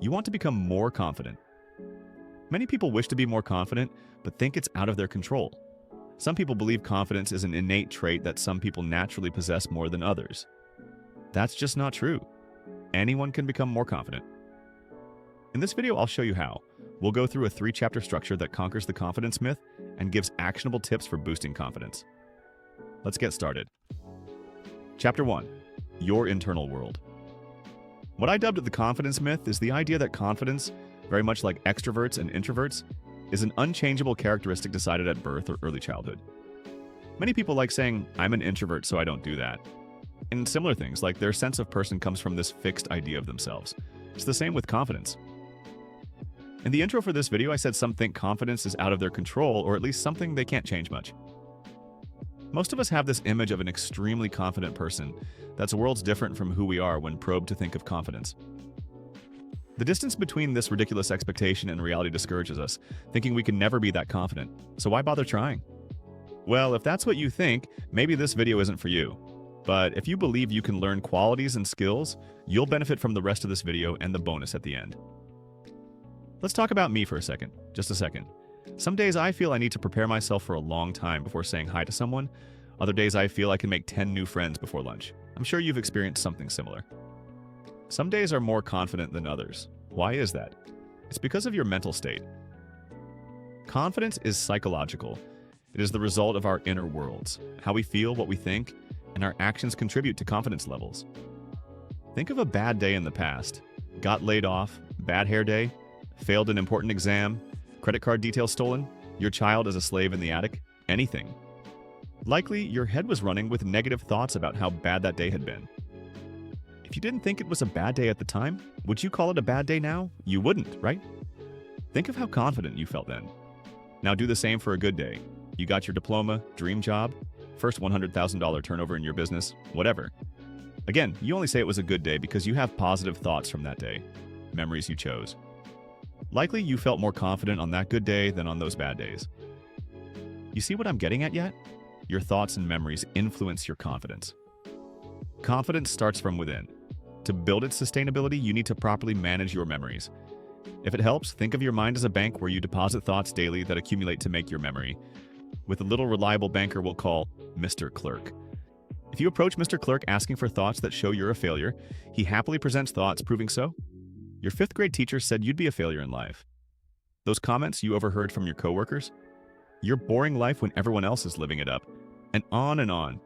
You want to become more confident. Many people wish to be more confident, but think it's out of their control. Some people believe confidence is an innate trait that some people naturally possess more than others. That's just not true. Anyone can become more confident. In this video, I'll show you how. We'll go through a 3-chapter structure that conquers the confidence myth and gives actionable tips for boosting confidence. Let's get started. Chapter 1. Your internal world. What I dubbed the confidence myth is the idea that confidence, very much like extroverts and introverts, is an unchangeable characteristic decided at birth or early childhood. Many people like saying, "I'm an introvert, so I don't do that." And similar things, like their sense of person comes from this fixed idea of themselves. It's the same with confidence. In the intro for this video, I said some think confidence is out of their control, or at least something they can't change much. Most of us have this image of an extremely confident person that's worlds different from who we are when probed to think of confidence. The distance between this ridiculous expectation and reality discourages us, thinking we can never be that confident. So why bother trying? Well, if that's what you think, maybe this video isn't for you. But if you believe you can learn qualities and skills, you'll benefit from the rest of this video and the bonus at the end. Let's talk about me for a second. Just a second. Some days I feel I need to prepare myself for a long time before saying hi to someone. Other days I feel I can make 10 new friends before lunch. I'm sure you've experienced something similar. Some days are more confident than others. Why is that? It's because of your mental state. Confidence is psychological. It is the result of our inner worlds. How we feel, what we think, and our actions contribute to confidence levels. Think of a bad day in the past. Got laid off, bad hair day, failed an important exam, credit card details stolen, your child is a slave in the attic, anything. Likely, your head was running with negative thoughts about how bad that day had been. If you didn't think it was a bad day at the time, would you call it a bad day now? You wouldn't, right? Think of how confident you felt then. Now do the same for a good day. You got your diploma, dream job, first $100,000 turnover in your business, whatever. Again, you only say it was a good day because you have positive thoughts from that day, memories you chose. Likely you felt more confident on that good day than on those bad days. You see what I'm getting at yet? Your thoughts and memories influence your confidence. Confidence starts from within. To build its sustainability, you need to properly manage your memories. If it helps, think of your mind as a bank where you deposit thoughts daily that accumulate to make your memory, with a little reliable banker we'll call Mr. Clerk. If you approach Mr. Clerk asking for thoughts that show you're a failure, he happily presents thoughts proving so. Your 5th grade teacher said you'd be a failure in life. Those comments you overheard from your coworkers? Your boring life when everyone else is living it up. And on and on.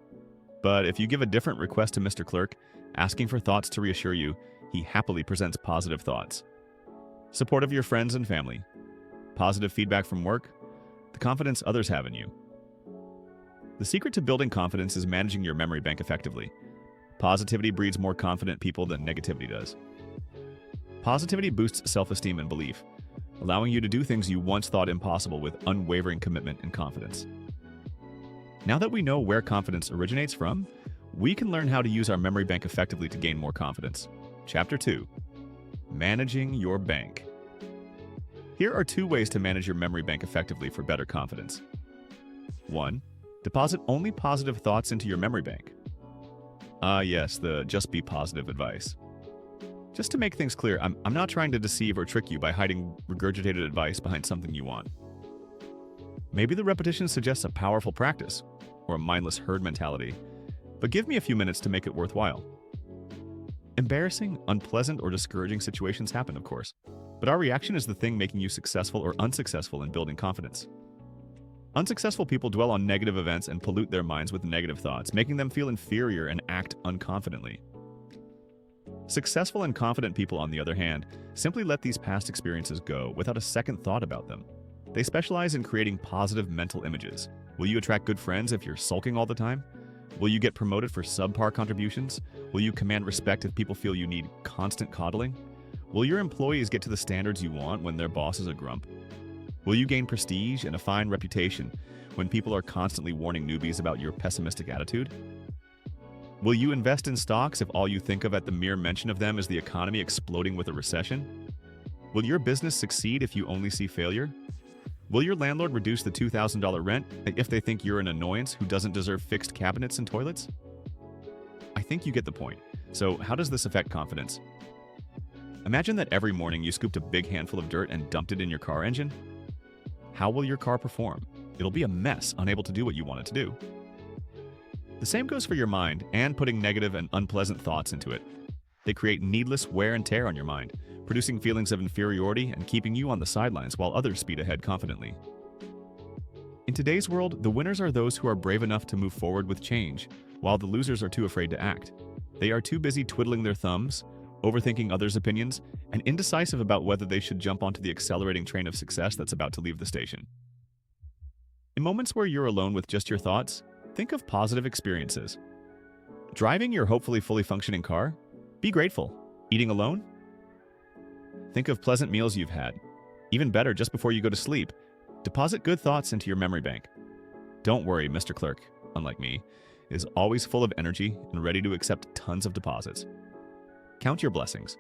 But if you give a different request to Mr. Clerk, asking for thoughts to reassure you, he happily presents positive thoughts. Support of your friends and family. Positive feedback from work. The confidence others have in you. The secret to building confidence is managing your memory bank effectively. Positivity breeds more confident people than negativity does. Positivity boosts self-esteem and belief, allowing you to do things you once thought impossible with unwavering commitment and confidence. Now that we know where confidence originates from, we can learn how to use our memory bank effectively to gain more confidence. Chapter 2. Managing your bank. Here are 2 ways to manage your memory bank effectively for better confidence. 1. Deposit only positive thoughts into your memory bank. Yes, the just be positive advice. Just to make things clear, I'm not trying to deceive or trick you by hiding regurgitated advice behind something you want. Maybe the repetition suggests a powerful practice, or a mindless herd mentality, but give me a few minutes to make it worthwhile. Embarrassing, unpleasant, or discouraging situations happen, of course, but our reaction is the thing making you successful or unsuccessful in building confidence. Unsuccessful people dwell on negative events and pollute their minds with negative thoughts, making them feel inferior and act unconfidently. Successful and confident people, on the other hand, simply let these past experiences go without a second thought about them. They specialize in creating positive mental images. Will you attract good friends if you're sulking all the time? Will you get promoted for subpar contributions? Will you command respect if people feel you need constant coddling? Will your employees get to the standards you want when their boss is a grump? Will you gain prestige and a fine reputation when people are constantly warning newbies about your pessimistic attitude? Will you invest in stocks if all you think of at the mere mention of them is the economy exploding with a recession? Will your business succeed if you only see failure? Will your landlord reduce the $2,000 rent if they think you're an annoyance who doesn't deserve fixed cabinets and toilets? I think you get the point. So how does this affect confidence? Imagine that every morning you scooped a big handful of dirt and dumped it in your car engine. How will your car perform? It'll be a mess, unable to do what you want it to do. The same goes for your mind and putting negative and unpleasant thoughts into it. They create needless wear and tear on your mind, producing feelings of inferiority and keeping you on the sidelines while others speed ahead confidently. In today's world, the winners are those who are brave enough to move forward with change, while the losers are too afraid to act. They are too busy twiddling their thumbs, overthinking others' opinions, and indecisive about whether they should jump onto the accelerating train of success that's about to leave the station. In moments where you're alone with just your thoughts, think of positive experiences. Driving your hopefully fully functioning car? Be grateful. Eating alone? Think of pleasant meals you've had. Even better, just before you go to sleep, deposit good thoughts into your memory bank. Don't worry, Mr. Clerk, unlike me, is always full of energy and ready to accept tons of deposits. Count your blessings.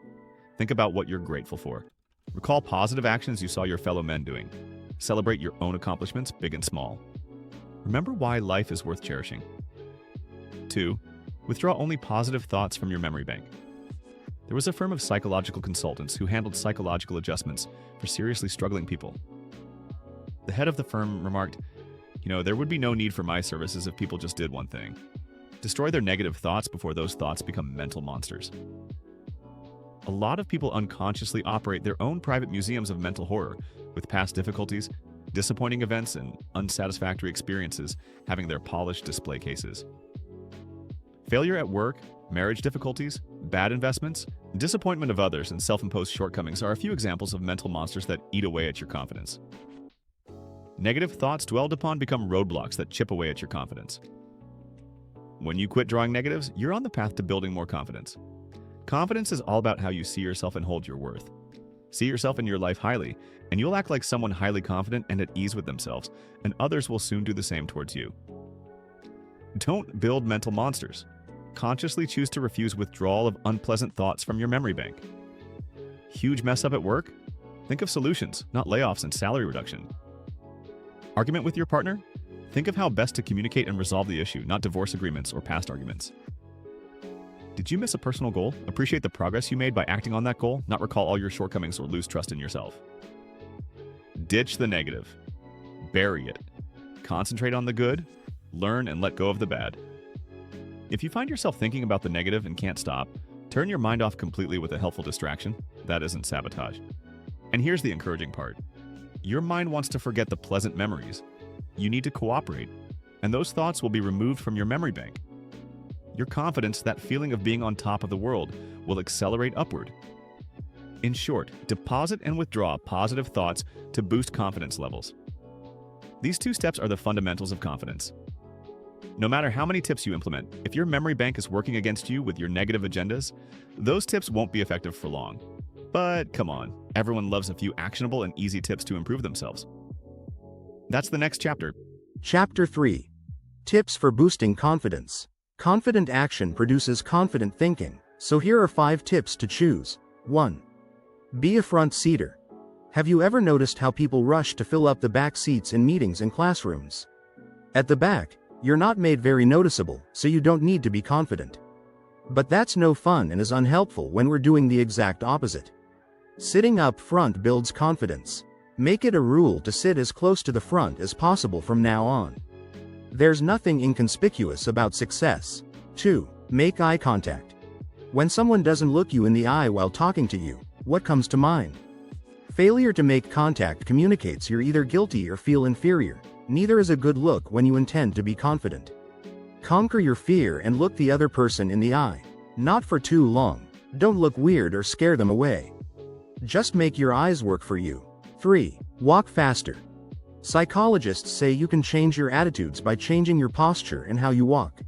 Think about what you're grateful for. Recall positive actions you saw your fellow men doing. Celebrate your own accomplishments, big and small. Remember why life is worth cherishing. 2. Withdraw only positive thoughts from your memory bank. There was a firm of psychological consultants who handled psychological adjustments for seriously struggling people. The head of the firm remarked, there would be no need for my services if people just did one thing. Destroy their negative thoughts before those thoughts become mental monsters. A lot of people unconsciously operate their own private museums of mental horror, with past difficulties, disappointing events, and unsatisfactory experiences having their polished display cases. Failure at work, marriage difficulties, bad investments, disappointment of others, and self-imposed shortcomings are a few examples of mental monsters that eat away at your confidence. Negative thoughts dwelled upon become roadblocks that chip away at your confidence. When you quit drawing negatives, you're on the path to building more confidence. Confidence is all about how you see yourself and hold your worth. See yourself in your life highly, and you'll act like someone highly confident and at ease with themselves, and others will soon do the same towards you. Don't build mental monsters. Consciously choose to refuse withdrawal of unpleasant thoughts from your memory bank. Huge mess up at work? Think of solutions, not layoffs and salary reduction. Argument with your partner? Think of how best to communicate and resolve the issue, not divorce agreements or past arguments. Did you miss a personal goal? Appreciate the progress you made by acting on that goal, not recall all your shortcomings or lose trust in yourself. Ditch the negative. Bury it. Concentrate on the good. Learn and let go of the bad. If you find yourself thinking about the negative and can't stop, turn your mind off completely with a helpful distraction. That isn't sabotage. And here's the encouraging part. Your mind wants to forget the pleasant memories. You need to cooperate, and those thoughts will be removed from your memory bank. Your confidence, that feeling of being on top of the world, will accelerate upward. In short, deposit and withdraw positive thoughts to boost confidence levels. These 2 steps are the fundamentals of confidence. No matter how many tips you implement, if your memory bank is working against you with your negative agendas, those tips won't be effective for long. But come on, everyone loves a few actionable and easy tips to improve themselves. That's the next chapter. Chapter 3. Tips for boosting confidence. Confident action produces confident thinking, so here are 5 tips to choose. 1. Be a front seater. Have you ever noticed how people rush to fill up the back seats in meetings and classrooms? At the back, you're not made very noticeable, so you don't need to be confident. But that's no fun and is unhelpful when we're doing the exact opposite. Sitting up front builds confidence. Make it a rule to sit as close to the front as possible from now on. There's nothing inconspicuous about success. 2. Make eye contact. When someone doesn't look you in the eye while talking to you, what comes to mind? Failure to make contact communicates you're either guilty or feel inferior. Neither is a good look when you intend to be confident. Conquer your fear and look the other person in the eye. Not for too long. Don't look weird or scare them away. Just make your eyes work for you. 3. Walk faster. Psychologists say you can change your attitudes by changing your posture and how you walk.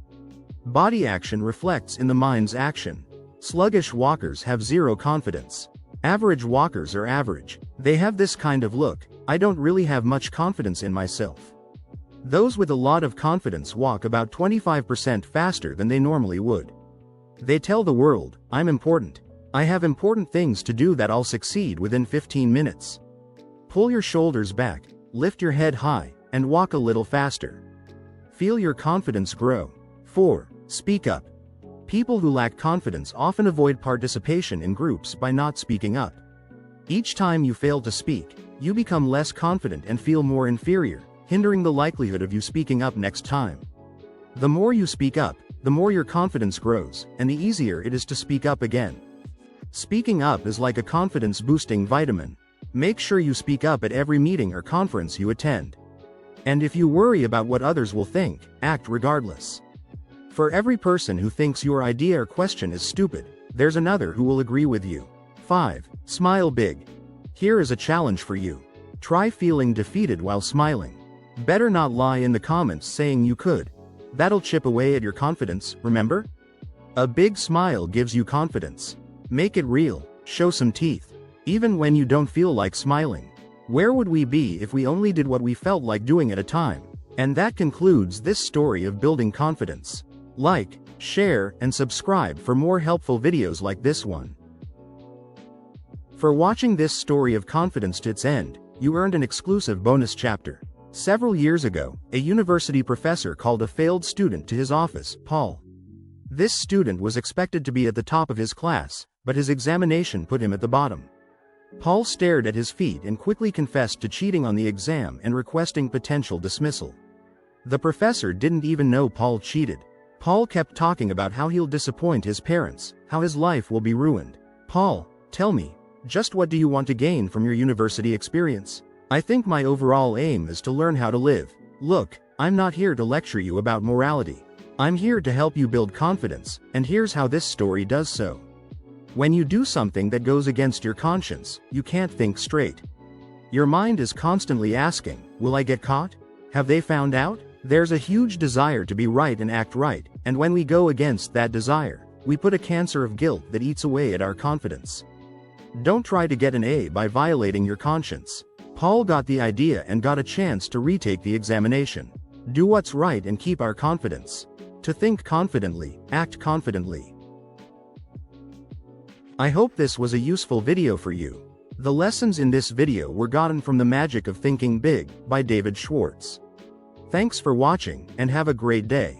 Body action reflects in the mind's action. Sluggish walkers have zero confidence. Average walkers are average. They have this kind of look, I don't really have much confidence in myself. Those with a lot of confidence walk about 25% faster than they normally would. They tell the world, I'm important. I have important things to do that I'll succeed within 15 minutes. Pull your shoulders back, lift your head high, and walk a little faster. Feel your confidence grow. 4. Speak up. People who lack confidence often avoid participation in groups by not speaking up. Each time you fail to speak, you become less confident and feel more inferior, hindering the likelihood of you speaking up next time. The more you speak up, the more your confidence grows, and the easier it is to speak up again. Speaking up is like a confidence-boosting vitamin. Make sure you speak up at every meeting or conference you attend. And if you worry about what others will think, act regardless. For every person who thinks your idea or question is stupid, there's another who will agree with you. 5. Smile big. Here is a challenge for you. Try feeling defeated while smiling. Better not lie in the comments saying you could. That'll chip away at your confidence, remember? A big smile gives you confidence. Make it real, show some teeth. Even when you don't feel like smiling. Where would we be if we only did what we felt like doing at a time? And that concludes this story of building confidence. Like, share, and subscribe for more helpful videos like this one. For watching this story of confidence to its end, you earned an exclusive bonus chapter. Several years ago, a university professor called a failed student to his office, Paul. This student was expected to be at the top of his class, but his examination put him at the bottom. Paul stared at his feet and quickly confessed to cheating on the exam and requesting potential dismissal. The professor didn't even know Paul cheated. Paul kept talking about how he'll disappoint his parents, how his life will be ruined. Paul, tell me, just what do you want to gain from your university experience? I think my overall aim is to learn how to live. Look, I'm not here to lecture you about morality. I'm here to help you build confidence, and here's how this story does so. When you do something that goes against your conscience, you can't think straight. Your mind is constantly asking, will I get caught? Have they found out? There's a huge desire to be right and act right, and when we go against that desire, we put a cancer of guilt that eats away at our confidence. Don't try to get an A by violating your conscience. Paul got the idea and got a chance to retake the examination. Do what's right and keep our confidence. To think confidently, act confidently. I hope this was a useful video for you. The lessons in this video were gotten from The Magic of Thinking Big by David Schwartz. Thanks for watching, and have a great day.